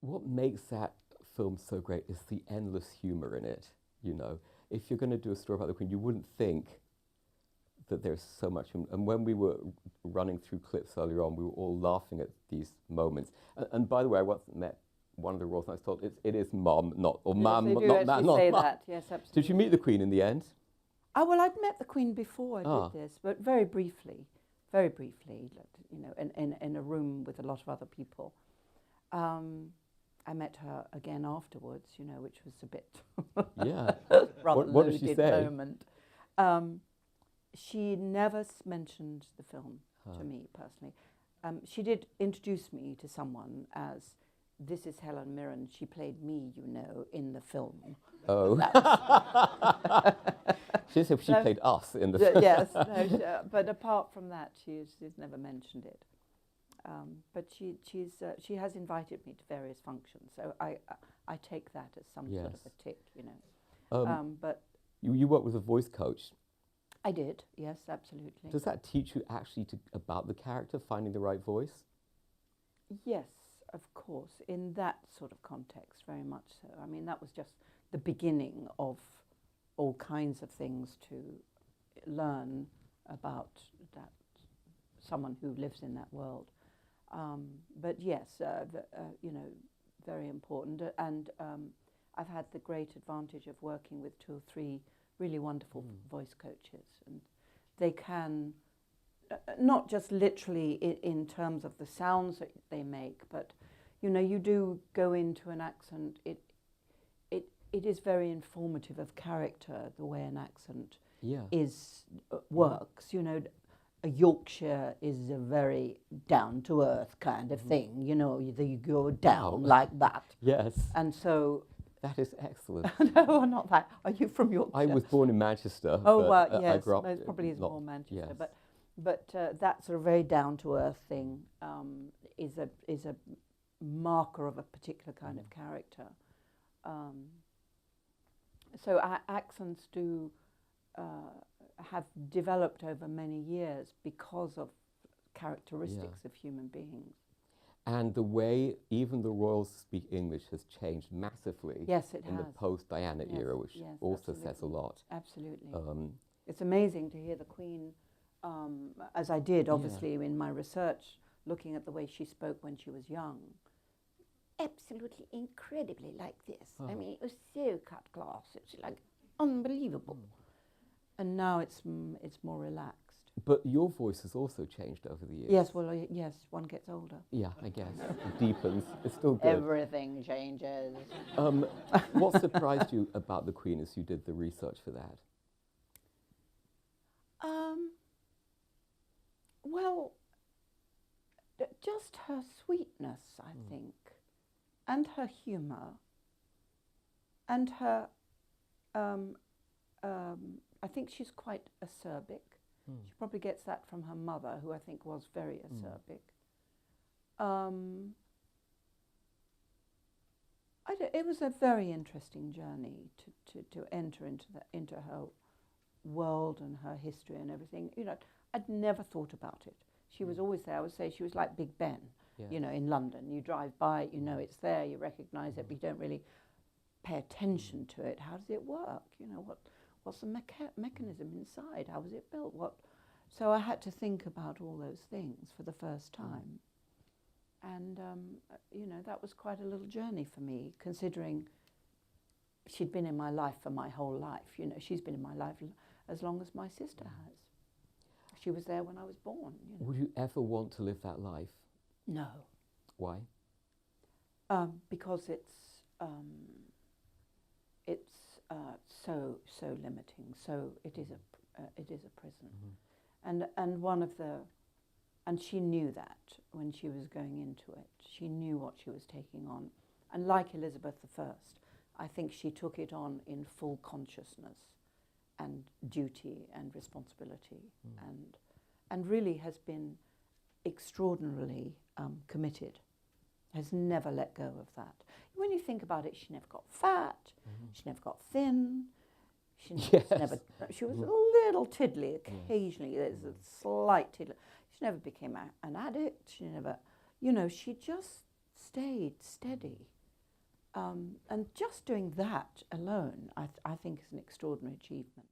what makes that film so great is the endless humor in it, you know. If you're going to do a story about the Queen, you wouldn't think that there's so much. And when we were running through clips earlier on, we were all laughing at these moments. And by the way, I once met one of the royals, and I was told it is mum, not, or mum, they do not actually man, not say mum. that. Yes, absolutely. Did you meet the Queen in the end? Oh, well, I'd met the Queen before I did this, but very briefly, like, you know, in a room with a lot of other people. I met her again afterwards, you know, which was a bit Yeah. rather What did she loaded say? moment. She never mentioned the film to me personally. She did introduce me to someone as, this is Helen Mirren. She played me, you know, in the film. Oh. She said she played us in the film. Yes, no, but apart from that, she's never mentioned it. But she has invited me to various functions, so I take that as some sort of a tick, you know. But you work with a voice coach. I did, yes, absolutely. Does that teach you actually about the character, finding the right voice? Yes, of course, in that sort of context, very much so. I mean, that was just the beginning of all kinds of things to learn about that, someone who lives in that world. But yes, you know, very important. And I've had the great advantage of working with 2 or 3 really wonderful voice coaches, and they can not just literally in terms of the sounds that they make, but you know, you do go into an accent. It is very informative of character, the way an accent works. You know, a Yorkshire is a very down to earth kind of thing. You know, you go down like that. Yes. And so. That is excellent. No, not that. Are you from Yorkshire? I was born in Manchester. Oh, but, well, yes. I grew up It probably is more Manchester. Yes. But that sort of very down-to-earth thing is a marker of a particular kind of character. So accents do have developed over many years because of characteristics of human beings. And the way even the royals speak English has changed massively. Yes, it in has. the post-Diana era, which also says a lot. Absolutely. It's amazing to hear the Queen, as I did, obviously, in my research, looking at the way she spoke when she was young. Absolutely incredibly like this. I mean, it was so cut class. It's like unbelievable. And now it's more relaxed. But your voice has also changed over the years. Yes, well, yes, one gets older. Yeah, I guess. It deepens. It's still good. Everything changes. What surprised you about the Queen as you did the research for that? Well, just her sweetness, I think, and her humour, and her, I think she's quite acerbic. She probably gets that from her mother, who I think was very acerbic. It was a very interesting journey to enter into her world and her history and everything. You know, I'd never thought about it. She was always there. I would say she was like Big Ben, you know, in London. You drive by it, you know it's there, you recognise it, but you don't really pay attention to it. How does it work? You know, what's the mechanism inside? How was it built? So I had to think about all those things for the first time. And, you know, that was quite a little journey for me, considering she'd been in my life for my whole life. You know, she's been in my life as long as my sister has. She was there when I was born. You know. Would you ever want to live that life? No. Why? Because it's so limiting. So it is a prison, and she knew that when she was going into it. She knew what she was taking on, and like Elizabeth I, I think she took it on in full consciousness, and duty and responsibility, and really has been extraordinarily committed. Has never let go of that. When you think about it, she never got fat, she never got thin, she was a little tiddly occasionally, there's a slight tiddly. She never became an addict, she never, you know, she just stayed steady. And just doing that alone, I think, is an extraordinary achievement.